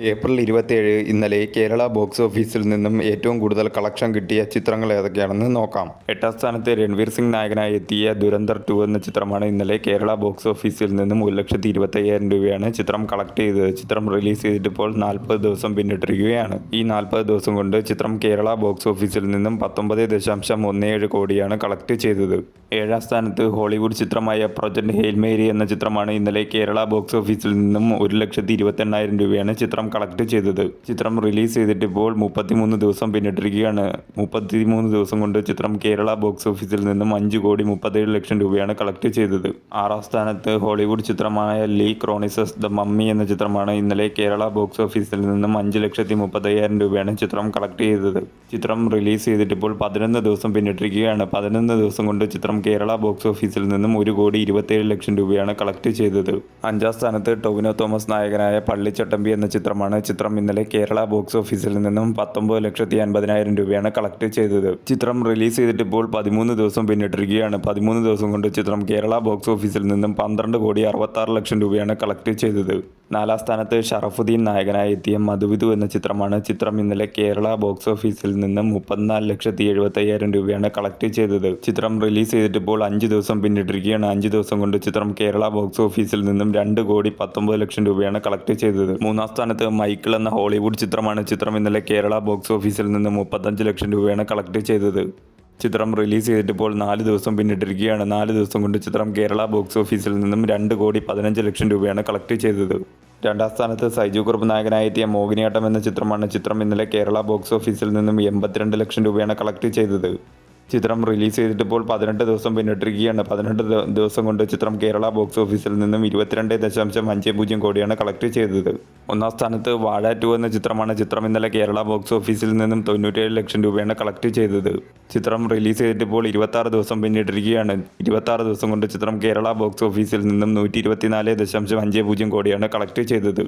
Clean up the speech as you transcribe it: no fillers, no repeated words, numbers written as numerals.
April 27 ഇന്നലെ Kerala box ഓഫീസിൽ നിന്നും ഏറ്റവും കൂടുതൽ കളക്ഷൻ കിട്ടിയ ചിത്രങ്ങൾ ഏതൊക്കെയാണെന്ന് നോക്കാം. 8ാം സ്ഥാനത്ത് രൺവീർ സിംഗ് നായകനായി എത്തിയ ദുരന്തർ 2 എന്ന ചിത്രമാണ് ഇന്നലെ കേരള ബോക്സ് ഓഫീസിൽ നിന്നും 1,25,000 രൂപയാണ് ചിത്രം കളക്ട് ചെയ്തത്. ചിത്രം റിലീസ് ചെയ്തിട്ട് ഇപ്പോൾ 40 ദിവസം പിന്നിട്ടിരിക്കുകയാണ്. ഈ 40 ദിവസം കൊണ്ട് ചിത്രം കേരള ബോക്സ് ഓഫീസിൽ നിന്നും 19.17 കോടിയാണ് കളക്ട് ചെയ്തത്. 7ാം സ്ഥാനത്ത് ഹോളിവുഡ് ചിത്രമായ പ്രൊജക്ട് ഹെയിൽ മേരി എന്ന ചിത്രമാണ് ഇന്നലെ കേരള ബോക്സ് ഓഫീസിൽ നിന്നും 1,28,000 രൂപയാണ് ചിത്രം കളക്ട് ചെയ്തത്. ചിത്രം റിലീസ് ചെയ്തിട്ട് ഇപ്പോൾ 33 ദിവസം പിന്നിട്ടിരിക്കുകയാണ്. 33 ദിവസം കൊണ്ട് ചിത്രം കേരള ബോക്സ് ഓഫീസിൽ നിന്നും 5,37,00,000 രൂപയാണ് കളക്ട് ചെയ്തത്. 6ാം സ്ഥാനത്ത് ഹോളിവുഡ് ചിത്രമായ ലീ ക്രോണിസസ് ദ മമ്മി എന്ന ചിത്രമാണ് ഇന്നലെ കേരള ബോക്സ് ഓഫീസിൽ നിന്നും 5,30,30,000 രൂപയാണ് ചിത്രം കളക്ട് ചെയ്തത്. ചിത്രം റിലീസ് ചെയ്തിട്ട് ഇപ്പോൾ 11 ദിവസം പിന്നിട്ടിരിക്കുകയാണ്. 11 ദിവസം കൊണ്ട് ചിത്രം കേരള ബോക്സ് ഓഫീസിൽ നിന്നും 1,27,00,000 രൂപയാണ് കളക്ട് ചെയ്തത്. 5ാം സ്ഥാനത്ത് ടൊവിനോ തോമസ് നായകനായ പള്ളിച്ചട്ടമ്പി എന്ന ചിത്രം ഇന്നലെ കേരള ബോക്സ് ഓഫീസിൽ നിന്നും 19,50,000 രൂപയാണ് കളക്ട് ചെയ്തത്. ചിത്രം റിലീസ് ചെയ്തിട്ട് ഇപ്പോൾ 13 ദിവസം പിന്നിട്ടിരിക്കുകയാണ്. 13 ദിവസം കൊണ്ട് ചിത്രം കേരള ബോക്സ് ഓഫീസിൽ നിന്നും 12,66,00,000 രൂപയാണ് കളക്ട് ചെയ്തത്. 4ാം സ്ഥാനത്ത് ഷറഫുദ്ദീൻ നായകനായി എത്തിയ മധുവിധു എന്ന ചിത്രമാണ്. ചിത്രം ഇന്നലെ കേരള ബോക്സ് ഓഫീസിൽ നിന്നും 34,70,75,000 രൂപയാണ് കളക്ട് ചെയ്തത്. ചിത്രം റിലീസ് ചെയ്തിട്ട് ഇപ്പോൾ 5 ദിവസം പിന്നിട്ടിരിക്കുകയാണ്. 5 ദിവസം കൊണ്ട് ചിത്രം കേരള ബോക്സ് ഓഫീസിൽ നിന്നും 2,19,00,000 രൂപയാണ് കളക്ട് ചെയ്തത്. 3ാം സ്ഥാനത്ത് മൈക്കിൾ എന്ന ഹോളിവുഡ് ചിത്രമാണ്. ചിത്രം ഇന്നലെ കേരള ബോക്സ് ഓഫീസിൽ നിന്നും 35,00,000 രൂപയാണ് കളക്ട് ചെയ്തത്. ചിത്രം റിലീസ് ചെയ്തിട്ട് ഇപ്പോൾ 4 ദിവസം പിന്നിട്ടിരിക്കുകയാണ്. 4 ദിവസം കൊണ്ട് ചിത്രം കേരള ബോക്സ് ഓഫീസിൽ നിന്നും 2,15,00,000 രൂപയാണ് കളക്ട് ചെയ്തത്. 2ാം സ്ഥാനത്ത് സൈജു കുറുപ്പ് നായകനായി എത്തിയ മോഹിനിയാട്ടം എന്ന ചിത്രമാണ്. ചിത്രം ഇന്നലെ കേരള ബോക്സ് ഓഫീസിൽ നിന്നും 82,00,000 രൂപയാണ് കളക്ട് ചെയ്തത്. ചിത്രം റിലീസ് ചെയ്തിട്ട് ഇപ്പോൾ 18 ദിവസം പിന്നിട്ടിരിക്കുകയാണ്. 18 ദിവസം കൊണ്ട് ചിത്രം കേരള ബോക്സ് ഓഫീസിൽ നിന്നും 22.50 കോടിയാണ് കളക്ട് ചെയ്തത്. 1ാം സ്ഥാനത്ത് വാഴ 2 എന്ന ചിത്രമാണ്. ചിത്രം ഇന്നലെ കേരള ബോക്സ് ഓഫീസിൽ നിന്നും 97,00,000 രൂപയാണ് കളക്ട് ചെയ്തത്. ചിത്രം റിലീസ് ചെയ്തിട്ട് ഇപ്പോൾ 26 ദിവസം പിന്നിട്ടിരിക്കുകയാണ്. 26 ദിവസം കൊണ്ട് ചിത്രം കേരള ബോക്സ് ഓഫീസിൽ നിന്നും 124.50 കോടിയാണ് കളക്ട് ചെയ്തത്.